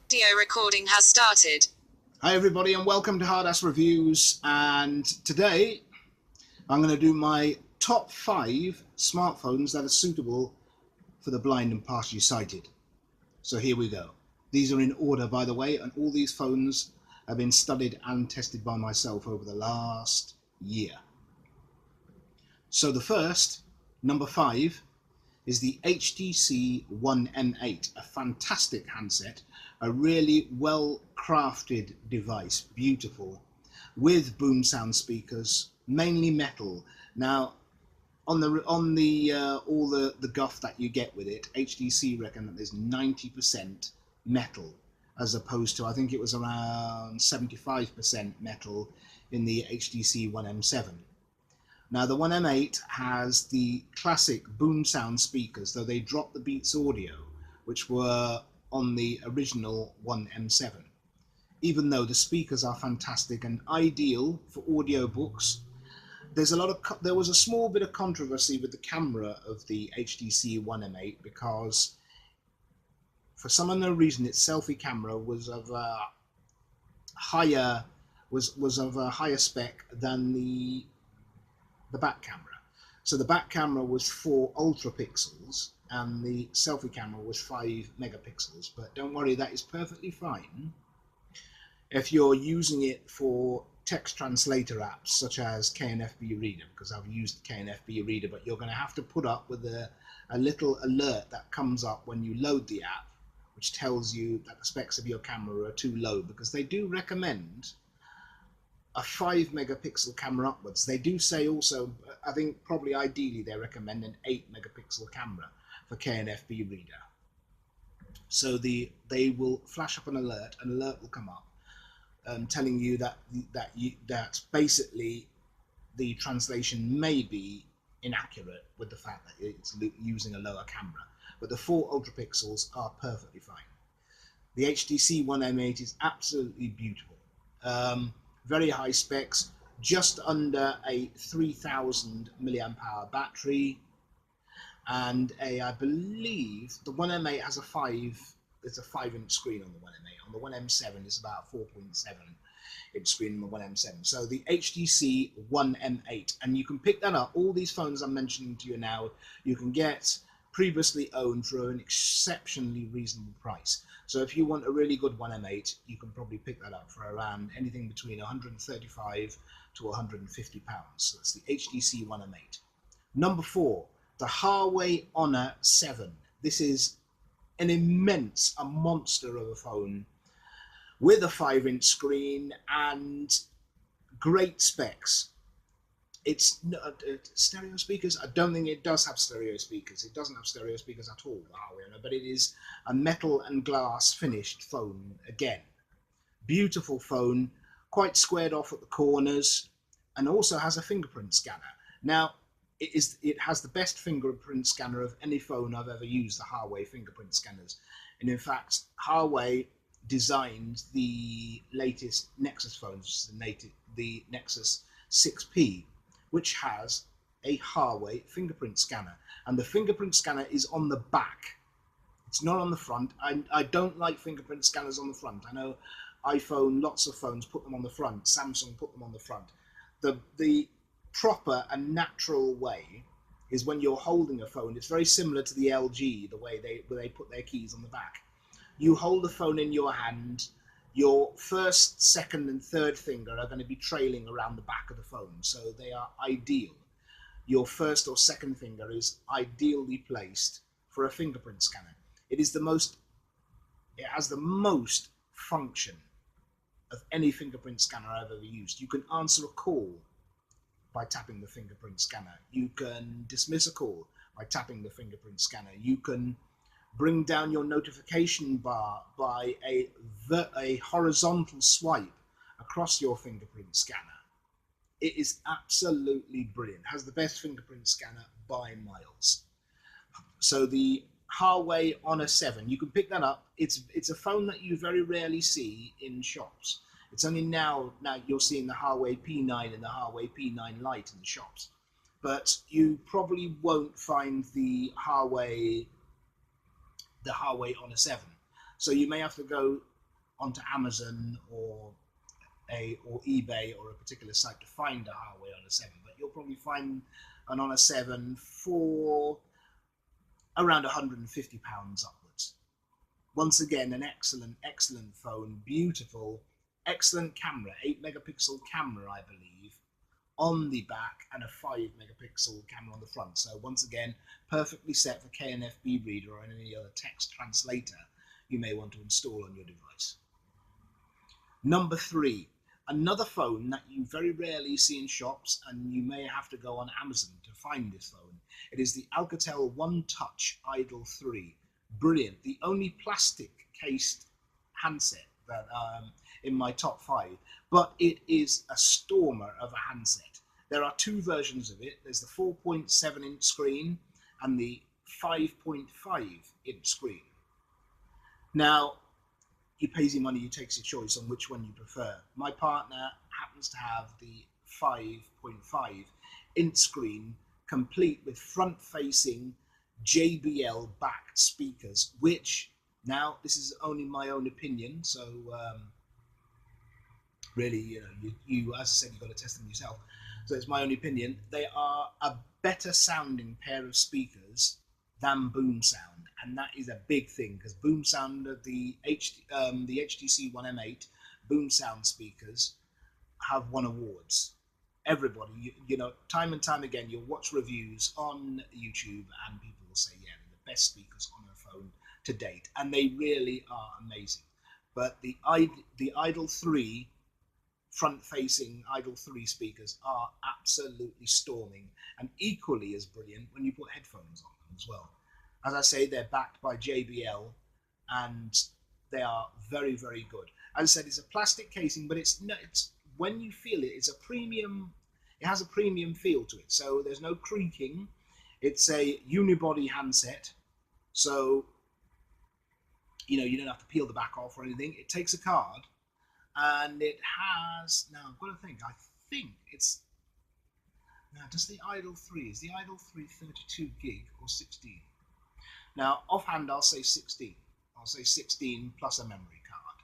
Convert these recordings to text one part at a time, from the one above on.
Audio recording has started. Hi everybody and welcome to Hard Ass Reviews, and today I'm going to do my top 5 smartphones that are suitable for the blind and partially sighted. So here we go. These are in order, by the way, and all these phones have been studied and tested by myself over the last year. So the first, number 5, is the HTC One M8, a fantastic handset, a really well crafted device, beautiful, with boom sound speakers, mainly metal. Now, on the all the guff that you get with it, HTC reckon that there's 90% metal, as opposed to, I think it was around 75% metal in the HTC One M7. Now the One M8 has the classic boom sound speakers, though they dropped the Beats Audio, which were on the original One M7. Even though the speakers are fantastic and ideal for audiobooks, there was a small bit of controversy with the camera of the HTC One M8 because, for some unknown reason, its selfie camera was of a higher spec than the back camera. So the back camera was 4 ultra pixels and the selfie camera was 5 megapixels, but don't worry, that is perfectly fine if you're using it for text translator apps such as KNFB Reader, because I've used KNFB Reader, but you're going to have to put up with a little alert that comes up when you load the app, which tells you that the specs of your camera are too low, because they do recommend a 5 megapixel camera upwards. They do say also, I think probably ideally they recommend an 8 megapixel camera for KNFB Reader. So they will flash up an alert will come up telling you that basically the translation may be inaccurate with the fact that it's using a lower camera, but the 4 ultra pixels are perfectly fine. The HTC One M8 is absolutely beautiful. Very high specs, just under a 3000 milliamp hour battery, and I believe the One M8 has there's a 5-inch screen on the One M8. On the One M7 it's about 4.7-inch screen on the One M7. So the HTC One M8, and you can pick that up. All these phones I'm mentioning to you now, you can get previously owned for an exceptionally reasonable price. So if you want a really good One M8, you can probably pick that up for around anything between 135 to 150 pounds. So that's the HTC One M8. Number 4, the Huawei Honor 7. This is an a monster of a phone with a 5-inch screen and great specs. It's stereo speakers. I don't think it does have stereo speakers. It doesn't have stereo speakers at all, but it is a metal and glass finished phone again. Beautiful phone, quite squared off at the corners, and also has a fingerprint scanner. Now, it has the best fingerprint scanner of any phone I've ever used, the Huawei fingerprint scanners. And in fact, Huawei designed the latest Nexus phones, the Nexus 6P, which has a Huawei fingerprint scanner, and the fingerprint scanner is on the back. It's not on the front. I don't like fingerprint scanners on the front. I know iPhone, lots of phones put them on the front. Samsung put them on the front. The proper and natural way is when you're holding a phone. It's very similar to the LG, the way they put their keys on the back. You hold the phone in your hand. Your first, second, and third finger are going to be trailing around the back of the phone, so they are ideal. Your first or second finger is ideally placed for a fingerprint scanner. It has the most function of any fingerprint scanner I've ever used. You can answer a call by tapping the fingerprint scanner. You can dismiss a call by tapping the fingerprint scanner. You can bring down your notification bar by a horizontal swipe across your fingerprint scanner. It is absolutely brilliant. It has the best fingerprint scanner by miles. So the Huawei Honor 7, you can pick that up. It's a phone that you very rarely see in shops. It's only now you're seeing the Huawei P9 and the Huawei P9 Lite in the shops. But you probably won't find the Huawei Honor 7. So you may have to go onto Amazon or eBay or a particular site to find a Huawei Honor 7, but you'll probably find an Honor 7 for around £150 upwards. Once again, an excellent phone, beautiful, excellent camera, 8 megapixel camera, I believe, on the back, and a 5 megapixel camera on the front. So once again, perfectly set for KNFB reader or any other text translator you may want to install on your device. Number 3, another phone that you very rarely see in shops, and you may have to go on Amazon to find this phone. It is the Alcatel One Touch Idol 3. Brilliant. The only plastic cased handset that in my top 5, but it is a stormer of a handset. There are 2 versions of it. There's the 4.7 inch screen and the 5.5 inch screen. Now, you pays your money, you takes your choice on which one you prefer. My partner happens to have the 5.5 inch screen, complete with front-facing JBL backed speakers, which, now this is only my own opinion, so really, you as I said, you've got to test them yourself. So it's my own opinion. They are a better sounding pair of speakers than Boom Sound, and that is a big thing, because Boom Sound, the HTC One M8 Boom Sound speakers have won awards. Everybody, time and time again, you'll watch reviews on YouTube and people will say, yeah, they're the best speakers on a phone to date, and they really are amazing. But the Idol 3 front-facing Idol 3 speakers are absolutely storming, and equally as brilliant when you put headphones on them as well. As I say, they're backed by JBL, and they are very, very good. As I said, it's a plastic casing, but it's when you feel it, it's a premium. It has a premium feel to it. So there's no creaking. It's a unibody handset, so you don't have to peel the back off or anything. It takes a card, and it has, now I've got to think. I think it's, now does the Idol 3, is the Idol 3 32 gig or 16? Now offhand I'll say 16. I'll say 16 plus a memory card.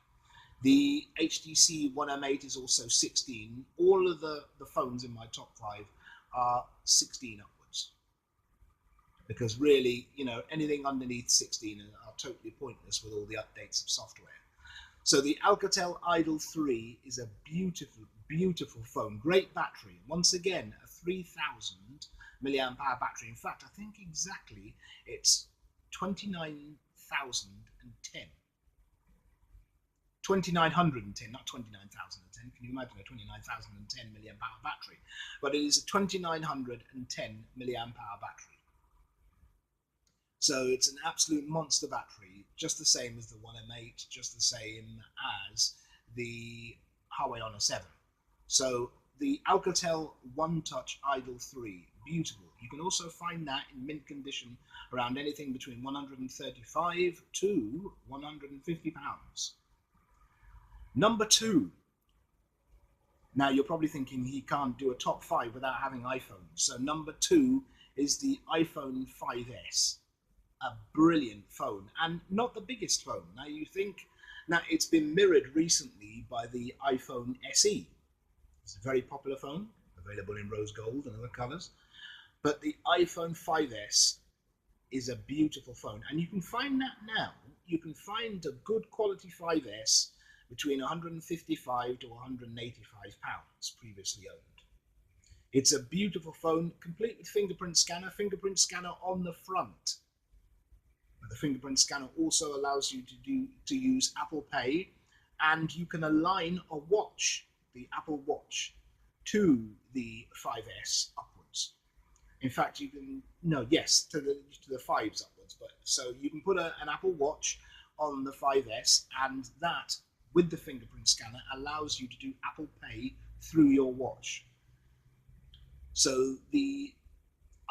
The HTC One M8 is also 16. All of the phones in my top 5 are 16 upwards, because really, anything underneath 16 are totally pointless with all the updates of software. So the Alcatel Idol 3 is a beautiful, beautiful phone. Great battery. Once again, a 3000 milliamp hour battery. In fact, I think exactly it's 29,010. 2910, not 29,010. Can you imagine a 29,010 milliamp hour battery? But it is a 2910 milliamp hour battery. So it's an absolute monster battery, just the same as the One M8, just the same as the Huawei Honor 7. So the Alcatel One Touch Idol 3, beautiful. You can also find that in mint condition around anything between £135 to £150. Number 2. Now you're probably thinking he can't do a top 5 without having iPhone. So number 2 is the iPhone 5S. A brilliant phone, and not the biggest phone. Now you think, now it's been mirrored recently by the iPhone SE. It's a very popular phone, available in rose gold and other colors. But the iPhone 5S is a beautiful phone, and you can find that now. You can find a good quality 5S between £155 to £185 previously owned. It's a beautiful phone, complete with fingerprint scanner on the front. The fingerprint scanner also allows you to use Apple Pay, and you can align a watch, the Apple Watch, to the 5S upwards. In fact, you can, to the 5s upwards. But so you can put an Apple Watch on the 5S, and that, with the fingerprint scanner, allows you to do Apple Pay through your watch. So the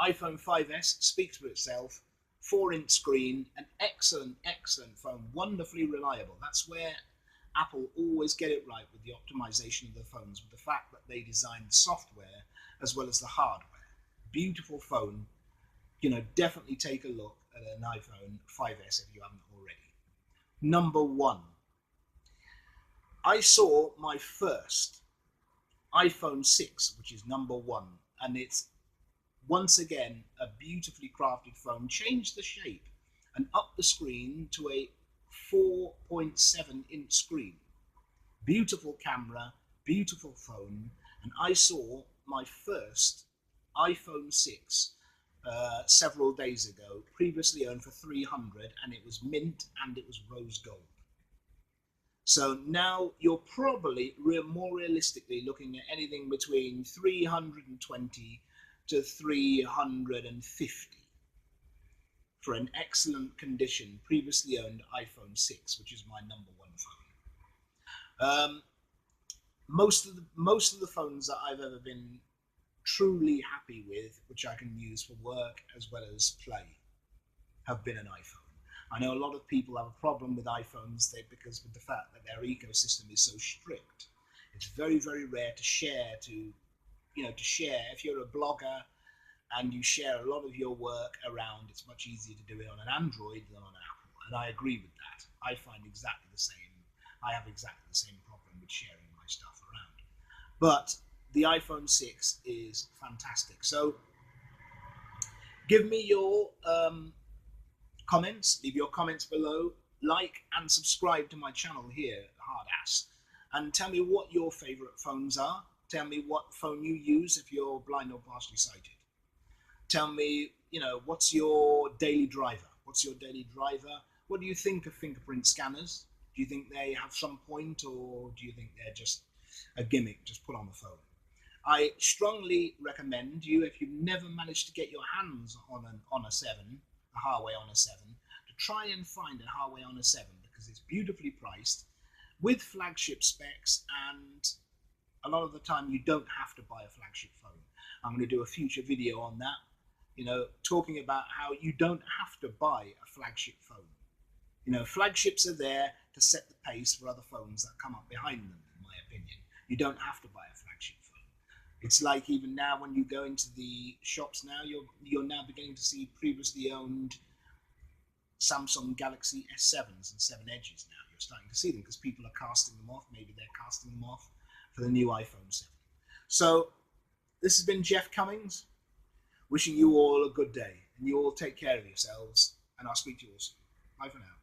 iPhone 5S speaks for itself. 4-inch screen, an excellent phone, wonderfully reliable. That's where Apple always get it right with the optimization of the phones, with the fact that they design the software as well as the hardware. Beautiful phone. Definitely take a look at an iPhone 5S if you haven't already. Number 1. I saw my first iPhone 6, which is number one, and it's once again a beautifully crafted phone, changed the shape and up the screen to a 4.7-inch screen. Beautiful camera, beautiful phone, and I saw my first iPhone 6 several days ago, previously owned for 300, and it was mint and it was rose gold. So now you're probably more realistically looking at anything between 320 to 350 for an excellent condition, previously owned iPhone 6, which is my number one phone. Most of the phones that I've ever been truly happy with, which I can use for work as well as play, have been an iPhone. I know a lot of people have a problem with iPhones because of the fact that their ecosystem is so strict. It's very, very rare to share if you're a blogger and you share a lot of your work around, it's much easier to do it on an Android than on Apple. And I agree with that. I find exactly the same. I have exactly the same problem with sharing my stuff around. But the iPhone 6 is fantastic. So give me your comments, leave your comments below, like and subscribe to my channel here at Hard Ass, and tell me what your favorite phones are. Tell me what phone you use if you're blind or partially sighted. Tell me, what's your daily driver? What's your daily driver? What do you think of fingerprint scanners? Do you think they have some point, or do you think they're just a gimmick just put on the phone? I strongly recommend you, if you've never managed to get your hands on a Huawei Honor 7, to try and find a Huawei Honor 7, because it's beautifully priced with flagship specs, and a lot of the time you don't have to buy a flagship phone. I'm going to do a future video on that, talking about how you don't have to buy a flagship phone. Flagships are there to set the pace for other phones that come up behind them, in my opinion. You don't have to buy a flagship phone. It's like even now when you go into the shops now, you're now beginning to see previously owned Samsung Galaxy S7s and 7 Edges now. You're starting to see them because people are casting them off. Maybe they're casting them off for the new iPhone 7. So this has been Geoff Cummings, wishing you all a good day, and you all take care of yourselves, and I'll speak to you all soon. Bye for now.